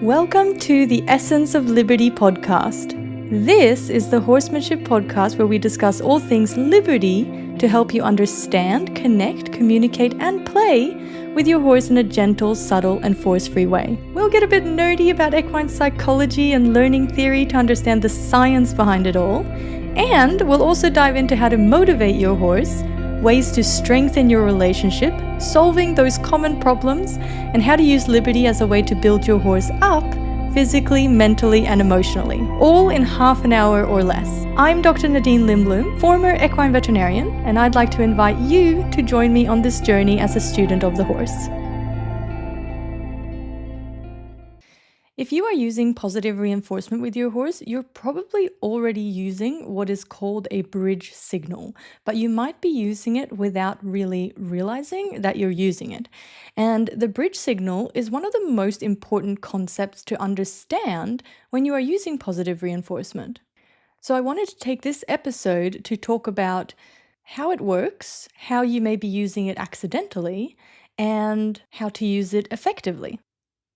Welcome to the Essence of Liberty podcast. This is the Horsemanship podcast where we discuss all things liberty to help you understand, connect, communicate, and play with your horse in a gentle, subtle, and force-free way. We'll get a bit nerdy about equine psychology and learning theory to understand the science behind it all. And we'll also dive into how to motivate your horse, ways to strengthen your relationship, solving those common problems, and how to use liberty as a way to build your horse up physically, mentally, and emotionally, all in half an hour or less. I'm Dr. Nadine Lindblom, former equine veterinarian, and I'd like to invite you to join me on this journey as a student of the horse. If you are using positive reinforcement with your horse, you're probably already using what is called a bridge signal, but you might be using it without really realizing that you're using it. And the bridge signal is one of the most important concepts to understand when you are using positive reinforcement. So I wanted to take this episode to talk about how it works, how you may be using it accidentally, and how to use it effectively.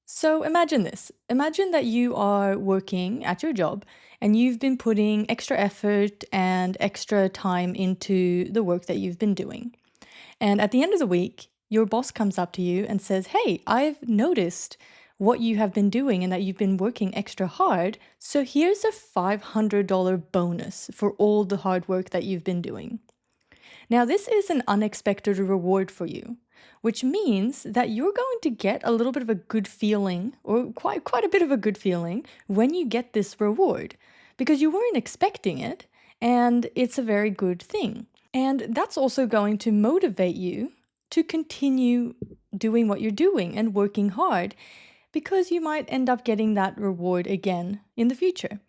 So imagine this. Imagine that you are working at your job and you've been putting extra effort and extra time into the work that you've been doing. And at the end of the week, your boss comes up to you and says, "Hey, I've noticed what you have been doing and that you've been working extra hard. So here's a $500 bonus for all the hard work that you've been doing." Now, this is an unexpected reward for you, which means that you're going to get a little bit of a good feeling, or quite a bit of a good feeling, when you get this reward, because you weren't expecting it, and it's a very good thing. And that's also going to motivate you to continue doing what you're doing and working hard, because you might end up getting that reward again in the future.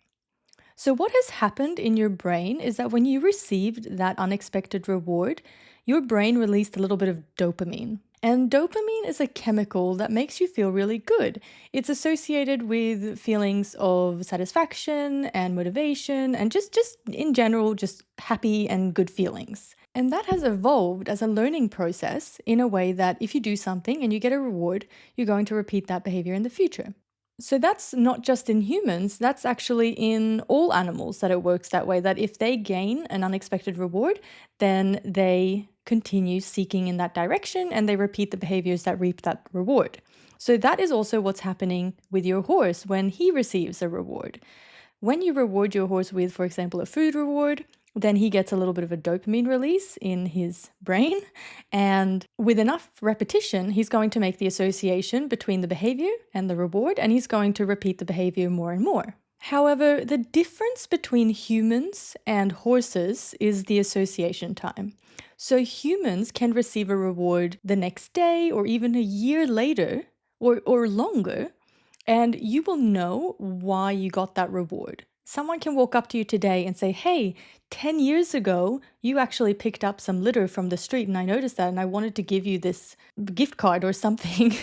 So what has happened in your brain is that when you received that unexpected reward, your brain released a little bit of dopamine. And dopamine is a chemical that makes you feel really good. It's associated with feelings of satisfaction and motivation and just in general, just happy and good feelings. And that has evolved as a learning process in a way that if you do something and you get a reward, you're going to repeat that behavior in the future. So that's not just in humans, that's actually in all animals that it works that way, that if they gain an unexpected reward, then they continue seeking in that direction and they repeat the behaviors that reap that reward. So that is also what's happening with your horse when he receives a reward. When you reward your horse with, for example, a food reward, then he gets a little bit of a dopamine release in his brain. And with enough repetition, he's going to make the association between the behavior and the reward, and he's going to repeat the behavior more and more. However, the difference between humans and horses is the association time. So humans can receive a reward the next day or even a year later or longer, and you will know why you got that reward. Someone can walk up to you today and say, "Hey, 10 years ago, you actually picked up some litter from the street and I noticed that and I wanted to give you this gift card or something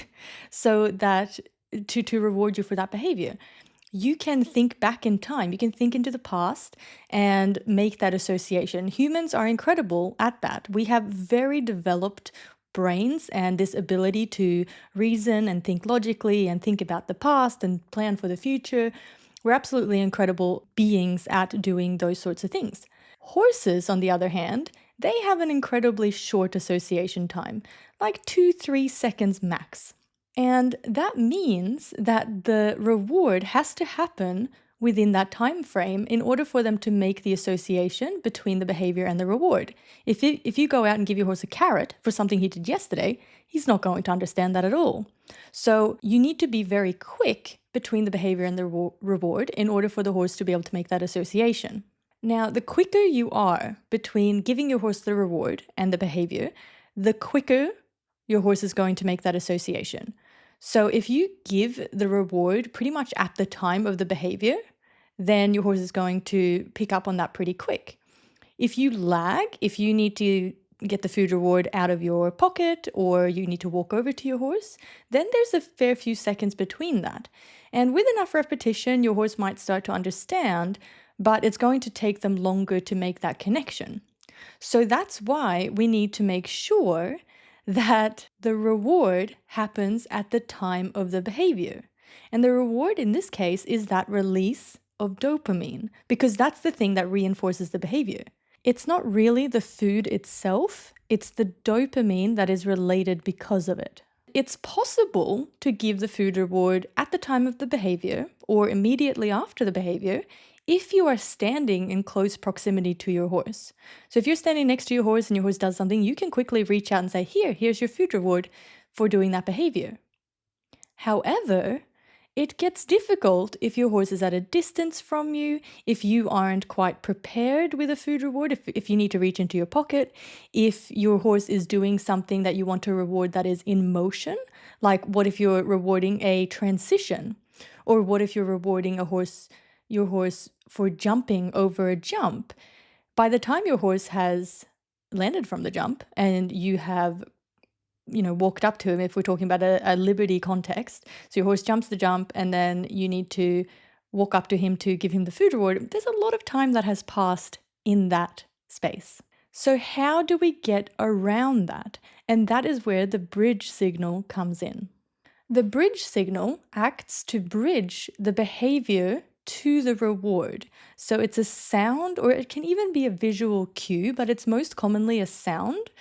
so that to reward you for that behavior." You can think back in time. You can think into the past and make that association. Humans are incredible at that. We have very developed brains and this ability to reason and think logically and think about the past and plan for the future. We're absolutely incredible beings at doing those sorts of things. Horses, on the other hand, they have an incredibly short association time, like 2-3 seconds max. And that means that the reward has to happen within that time frame in order for them to make the association between the behavior and the reward. If you go out and give your horse a carrot for something he did yesterday, he's not going to understand that at all. So you need to be very quick between the behavior and the reward in order for the horse to be able to make that association. Now, the quicker you are between giving your horse the reward and the behavior, the quicker your horse is going to make that association. So if you give the reward pretty much at the time of the behavior, then your horse is going to pick up on that pretty quick. If you lag, if you need to get the food reward out of your pocket or you need to walk over to your horse, then there's a fair few seconds between that. And with enough repetition, your horse might start to understand, but it's going to take them longer to make that connection. So that's why we need to make sure that the reward happens at the time of the behavior. And the reward in this case is that release of dopamine, because that's the thing that reinforces the behavior. It's not really the food itself, it's the dopamine that is related because of it. It's possible to give the food reward at the time of the behavior or immediately after the behavior if you are standing in close proximity to your horse. So if you're standing next to your horse and your horse does something, you can quickly reach out and say, here's your food reward for doing that behavior. However, it gets difficult if your horse is at a distance from you, if you aren't quite prepared with a food reward, if you need to reach into your pocket, if your horse is doing something that you want to reward that is in motion, like what if you're rewarding a transition? Or what if you're rewarding your horse for jumping over a jump? By the time your horse has landed from the jump and you have walked up to him, if we're talking about a liberty context. So your horse jumps the jump and then you need to walk up to him to give him the food reward. There's a lot of time that has passed in that space. So how do we get around that? And that is where the bridge signal comes in. The bridge signal acts to bridge the behavior to the reward. So it's a sound, or it can even be a visual cue, but it's most commonly a sound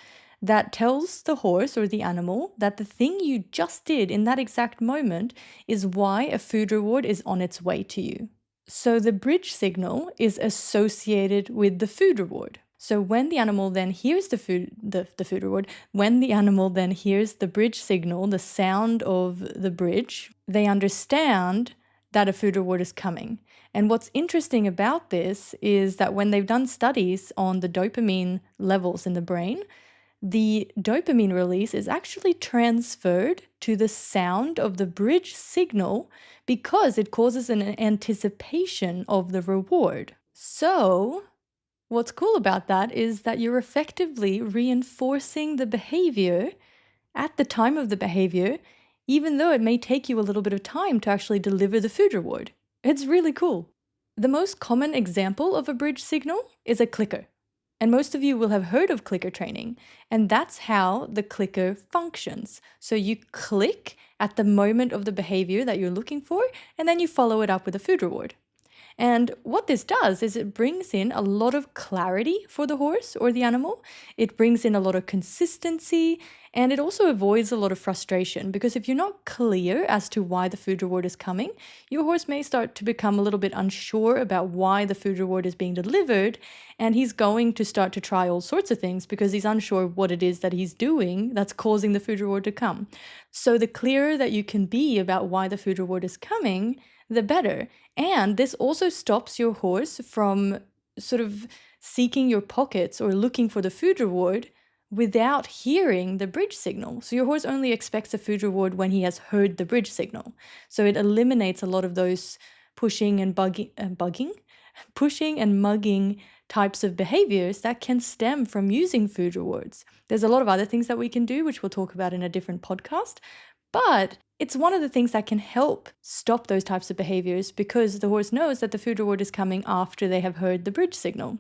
that tells the horse or the animal that the thing you just did in that exact moment is why a food reward is on its way to you. So the bridge signal is associated with the food reward. So when the animal then hears the food reward, when the animal then hears the bridge signal, the sound of the bridge, they understand that a food reward is coming. And what's interesting about this is that when they've done studies on the dopamine levels in the brain, the dopamine release is actually transferred to the sound of the bridge signal because it causes an anticipation of the reward. So, what's cool about that is that you're effectively reinforcing the behavior at the time of the behavior, even though it may take you a little bit of time to actually deliver the food reward. It's really cool. The most common example of a bridge signal is a clicker. And most of you will have heard of clicker training, and that's how the clicker functions. So you click at the moment of the behavior that you're looking for, and then you follow it up with a food reward. And what this does is it brings in a lot of clarity for the horse or the animal. It brings in a lot of consistency, and it also avoids a lot of frustration, because if you're not clear as to why the food reward is coming, your horse may start to become a little bit unsure about why the food reward is being delivered, and he's going to start to try all sorts of things because he's unsure what it is that he's doing that's causing the food reward to come. So the clearer that you can be about why the food reward is coming, the better. And this also stops your horse from sort of seeking your pockets or looking for the food reward without hearing the bridge signal. So your horse only expects a food reward when he has heard the bridge signal. So it eliminates a lot of those pushing and pushing and mugging types of behaviors that can stem from using food rewards. There's a lot of other things that we can do, which we'll talk about in a different podcast, but it's one of the things that can help stop those types of behaviors because the horse knows that the food reward is coming after they have heard the bridge signal.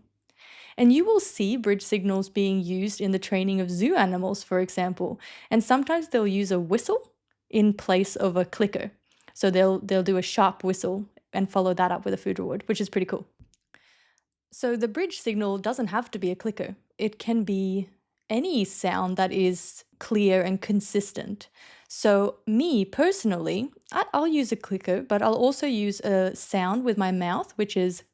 And you will see bridge signals being used in the training of zoo animals, for example. And sometimes they'll use a whistle in place of a clicker. So they'll do a sharp whistle and follow that up with a food reward, which is pretty cool. So the bridge signal doesn't have to be a clicker. It can be any sound that is clear and consistent. So me personally, I'll use a clicker, but I'll also use a sound with my mouth, which is,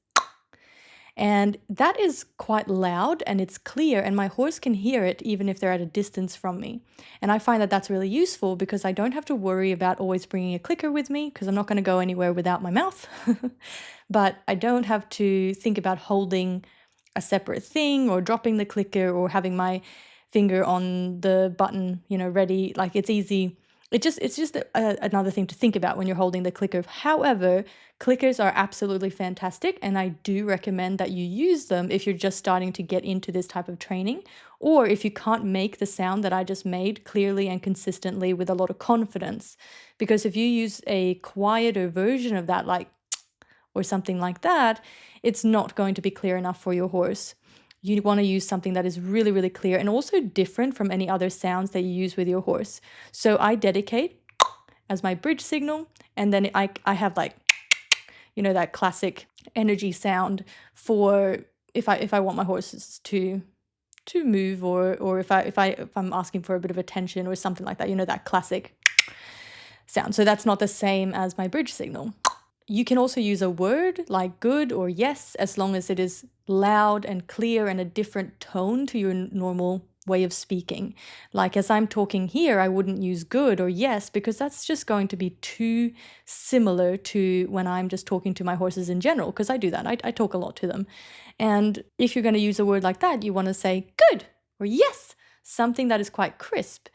and that is quite loud and it's clear and my horse can hear it even if they're at a distance from me. And I find that that's really useful because I don't have to worry about always bringing a clicker with me because I'm not going to go anywhere without my mouth. But I don't have to think about holding a separate thing or dropping the clicker or having my finger on the button, ready. Like it's easy. It's just another thing to think about when you're holding the clicker. However, clickers are absolutely fantastic, and I do recommend that you use them if you're just starting to get into this type of training, or if you can't make the sound that I just made clearly and consistently with a lot of confidence. Because if you use a quieter version of that, like or something like that, it's not going to be clear enough for your horse. You want to use something that is really, really clear and also different from any other sounds that you use with your horse. So I dedicate as my bridge signal, and then I have like, that classic energy sound for if I want my horses to move, or if I'm asking for a bit of attention or something like that, that classic sound. So that's not the same as my bridge signal. You can also use a word like good or yes, as long as it is loud and clear and a different tone to your normal way of speaking. Like as I'm talking here, I wouldn't use good or yes because that's just going to be too similar to when I'm just talking to my horses in general, because I do that. I talk a lot to them. And if you're going to use a word like that, you want to say good or yes, something that is quite crisp.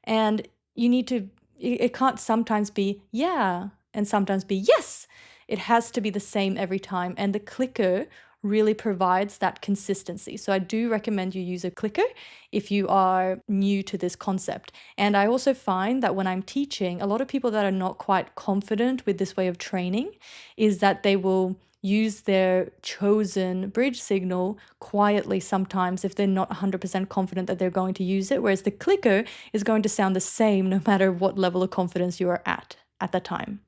And you need to, it can't sometimes be yeah and sometimes be yes. It has to be the same every time. And the clicker really provides that consistency. So I do recommend you use a clicker if you are new to this concept. And I also find that when I'm teaching, a lot of people that are not quite confident with this way of training is that they will use their chosen bridge signal quietly sometimes if they're not 100% confident that they're going to use it, whereas the clicker is going to sound the same no matter what level of confidence you are at the time.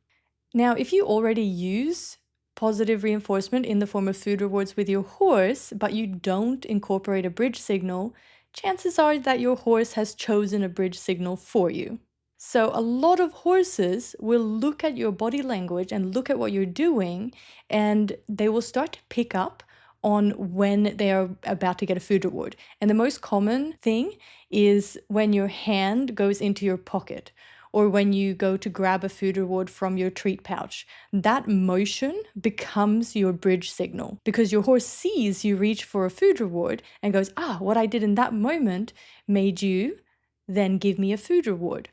Now, if you already use positive reinforcement in the form of food rewards with your horse, but you don't incorporate a bridge signal, chances are that your horse has chosen a bridge signal for you. So a lot of horses will look at your body language and look at what you're doing, and they will start to pick up on when they are about to get a food reward. And the most common thing is when your hand goes into your pocket, or when you go to grab a food reward from your treat pouch. That motion becomes your bridge signal because your horse sees you reach for a food reward and goes, what I did in that moment made you then give me a food reward.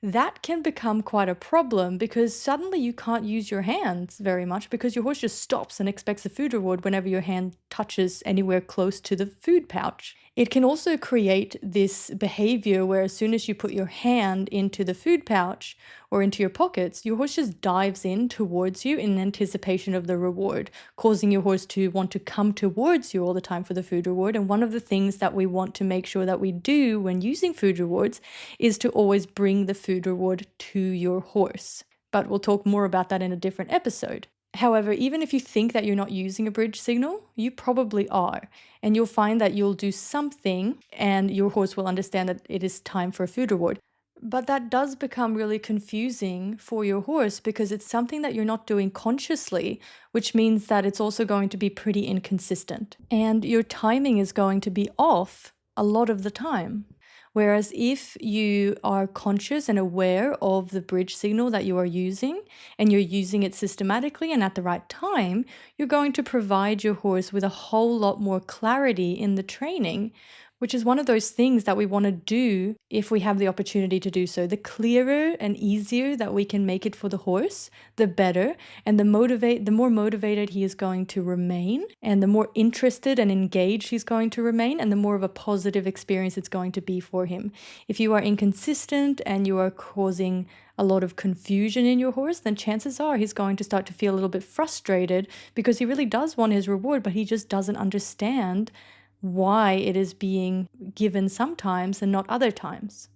That can become quite a problem because suddenly you can't use your hands very much because your horse just stops and expects a food reward whenever your hand touches anywhere close to the food pouch. It can also create this behavior where as soon as you put your hand into the food pouch or into your pockets, your horse just dives in towards you in anticipation of the reward, causing your horse to want to come towards you all the time for the food reward. And one of the things that we want to make sure that we do when using food rewards is to always bring the food reward to your horse. But we'll talk more about that in a different episode. However, even if you think that you're not using a bridge signal, you probably are. And you'll find that you'll do something and your horse will understand that it is time for a food reward. But that does become really confusing for your horse because it's something that you're not doing consciously, which means that it's also going to be pretty inconsistent. And your timing is going to be off a lot of the time. Whereas if you are conscious and aware of the bridge signal that you are using and you're using it systematically and at the right time, you're going to provide your horse with a whole lot more clarity in the training, which is one of those things that we want to do if we have the opportunity to do so. The clearer and easier that we can make it for the horse, the better. And the more motivated he is going to remain, and the more interested and engaged he's going to remain, and the more of a positive experience it's going to be for him. If you are inconsistent and you are causing a lot of confusion in your horse, then chances are he's going to start to feel a little bit frustrated because he really does want his reward, but he just doesn't understand why it is being given sometimes and not other times.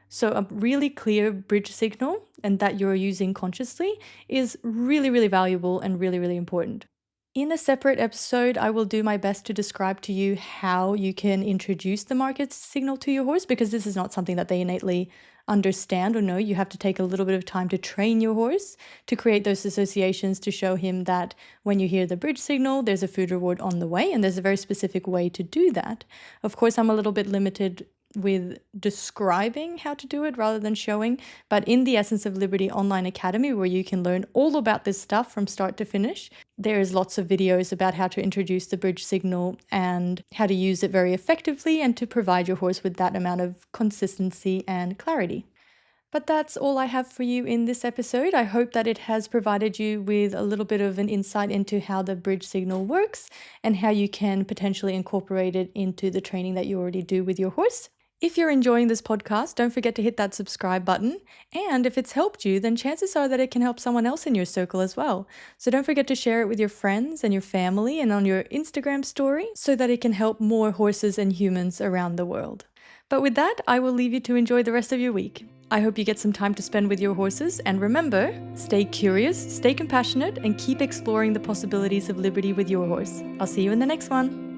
So a really clear bridge signal and that you're using consciously is really, really valuable and really, really important. In a separate episode, I will do my best to describe to you how you can introduce the market signal to your horse, because this is not something that they innately understand or know. You have to take a little bit of time to train your horse to create those associations to show him that when you hear the bridge signal, there's a food reward on the way, and there's a very specific way to do that. Of course, I'm a little bit limited with describing how to do it rather than showing, but in the Essence of Liberty Online Academy, where you can learn all about this stuff from start to finish, there's lots of videos about how to introduce the bridge signal and how to use it very effectively and to provide your horse with that amount of consistency and clarity. But that's all I have for you in this episode. I hope that it has provided you with a little bit of an insight into how the bridge signal works and how you can potentially incorporate it into the training that you already do with your horse. If you're enjoying this podcast, don't forget to hit that subscribe button. And if it's helped you, then chances are that it can help someone else in your circle as well. So don't forget to share it with your friends and your family and on your Instagram story so that it can help more horses and humans around the world. But with that, I will leave you to enjoy the rest of your week. I hope you get some time to spend with your horses, and remember, stay curious, stay compassionate, and keep exploring the possibilities of liberty with your horse. I'll see you in the next one.